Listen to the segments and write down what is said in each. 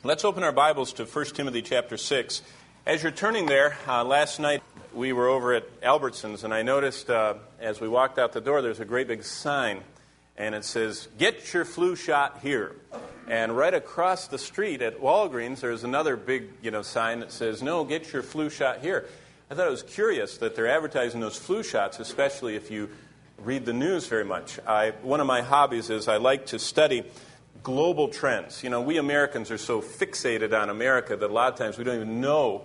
Let's open our Bibles to 1 Timothy chapter 6. As you're turning there, last night we were over at Albertsons, and I noticed as we walked out the door, there's a great big sign, and it says, "Get your flu shot here." And right across the street at Walgreens, there's another big sign that says, "No, get your flu shot here." I thought it was curious that they're advertising those flu shots, especially if you read the news very much. One of my hobbies is I like to study global trends. We Americans are so fixated on America that a lot of times we don't even know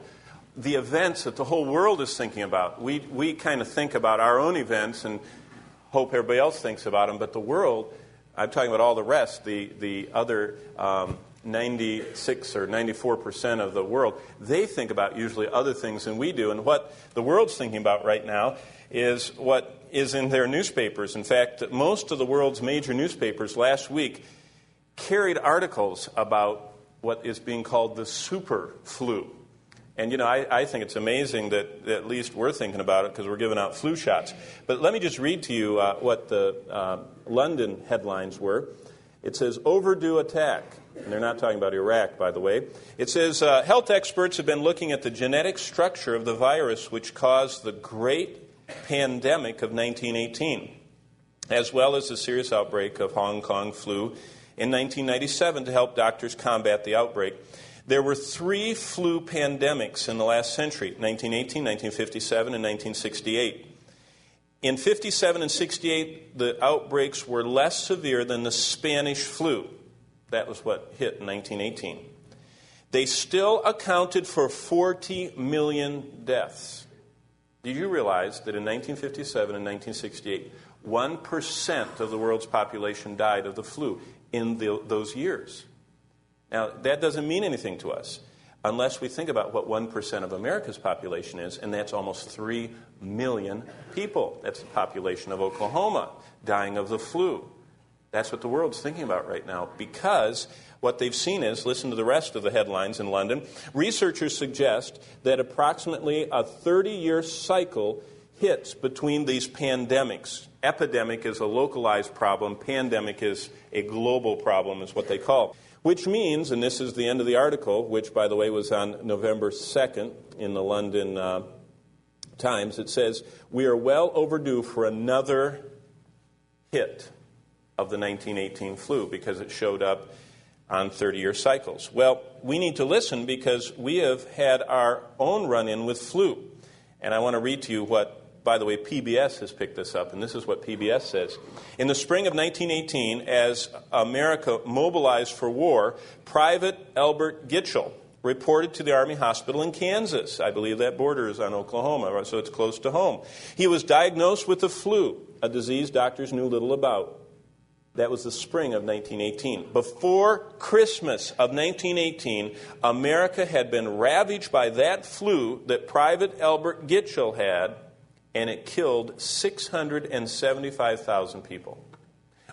the events that the whole world is thinking about. We kind of think about our own events and hope everybody else thinks about them, but the world, I'm talking about all the rest, the other 96 or 94% of the world, they think about usually other things than we do. And what the world's thinking about right now is what is in their newspapers. In fact, most of the world's major newspapers last week carried articles about what is being called the super flu. And, I think it's amazing that at least we're thinking about it because we're giving out flu shots. But let me just read to you what the London headlines were. It says, "Overdue attack." And they're not talking about Iraq, by the way. It says, "Health experts have been looking at the genetic structure of the virus which caused the great pandemic of 1918, as well as the serious outbreak of Hong Kong flu in 1997 to help doctors combat the outbreak. There were 3 flu pandemics in the last century, 1918, 1957, and 1968. In 57 and 68, the outbreaks were less severe than the Spanish flu. That was what hit in 1918. They still accounted for 40 million deaths. Did you realize that in 1957 and 1968, 1% of the world's population died of the flu in those years? Now, that doesn't mean anything to us unless we think about what 1% of America's population is, and that's almost 3 million people. That's the population of Oklahoma dying of the flu. That's what the world's thinking about right now, because what they've seen is, listen to the rest of the headlines in London, researchers suggest that approximately a 30-year cycle hits between these pandemics. Epidemic is a localized problem. Pandemic is a global problem, is what they call. Which means, and this is the end of the article, which, by the way, was on November 2nd in the London Times, it says, "We are well overdue for another hit of the 1918 flu because it showed up on 30-year cycles." Well, we need to listen because we have had our own run-in with flu. And I want to read to you what, by the way, PBS has picked this up, and this is what PBS says. "In the spring of 1918, as America mobilized for war, Private Albert Gitchell reported to the Army Hospital in Kansas. I believe that borders on Oklahoma, so it's close to home. He was diagnosed with the flu, a disease doctors knew little about. That was the spring of 1918. Before Christmas of 1918, America had been ravaged by that flu that Private Albert Gitchell had, and it killed 675,000 people.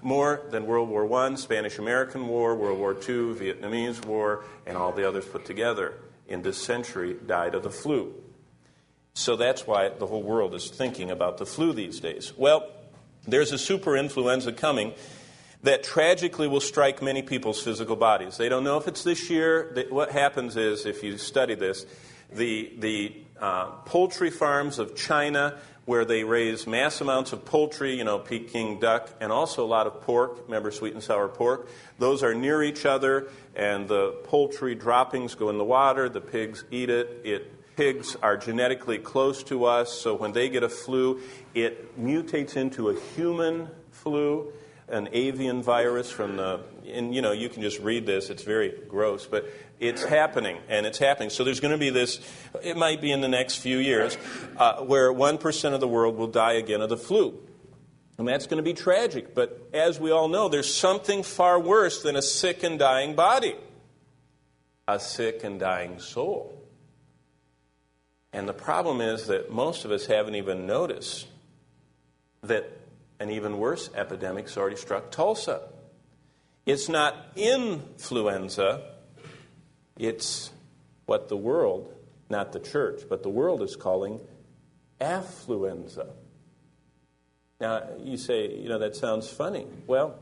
More than World War I, Spanish-American War, World War II, Vietnamese War, and all the others put together in this century died of the flu." So that's why the whole world is thinking about the flu these days. Well, there's a super influenza coming that tragically will strike many people's physical bodies. They don't know if it's this year. What happens is, if you study this, the poultry farms of China, where they raise mass amounts of poultry, Peking duck, and also a lot of pork. Remember sweet and sour pork? Those are near each other, and the poultry droppings go in the water. The pigs eat it. Pigs are genetically close to us, so when they get a flu, it mutates into a human flu, an avian virus from and you can just read this, it's very gross, but it's happening, and it's happening. So there's going to be this, it might be in the next few years, where 1% of the world will die again of the flu. And that's going to be tragic, but as we all know, there's something far worse than a sick and dying body. A sick and dying soul. And the problem is that most of us haven't even noticed that an even worse epidemic's already struck Tulsa. It's not influenza, it's what the world, not the church, but the world is calling affluenza. Now, you say, that sounds funny. Well,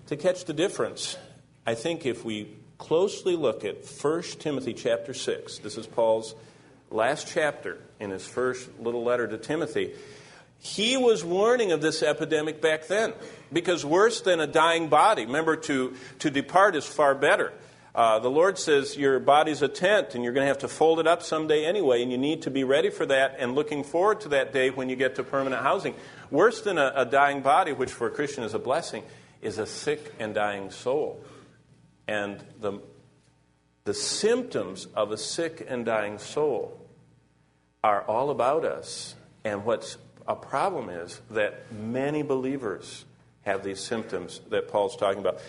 to catch the difference, I think if we closely look at 1 Timothy chapter 6. This is Paul's last chapter in his first little letter to Timothy. He was warning of this epidemic back then, because worse than a dying body, remember, to depart is far better. The Lord says your body's a tent, and you're going to have to fold it up someday anyway, and you need to be ready for that and looking forward to that day when you get to permanent housing. Worse than a dying body, which for a Christian is a blessing, is a sick and dying soul. And the symptoms of a sick and dying soul are all about us. And what's a problem is that many believers have these symptoms that Paul's talking about.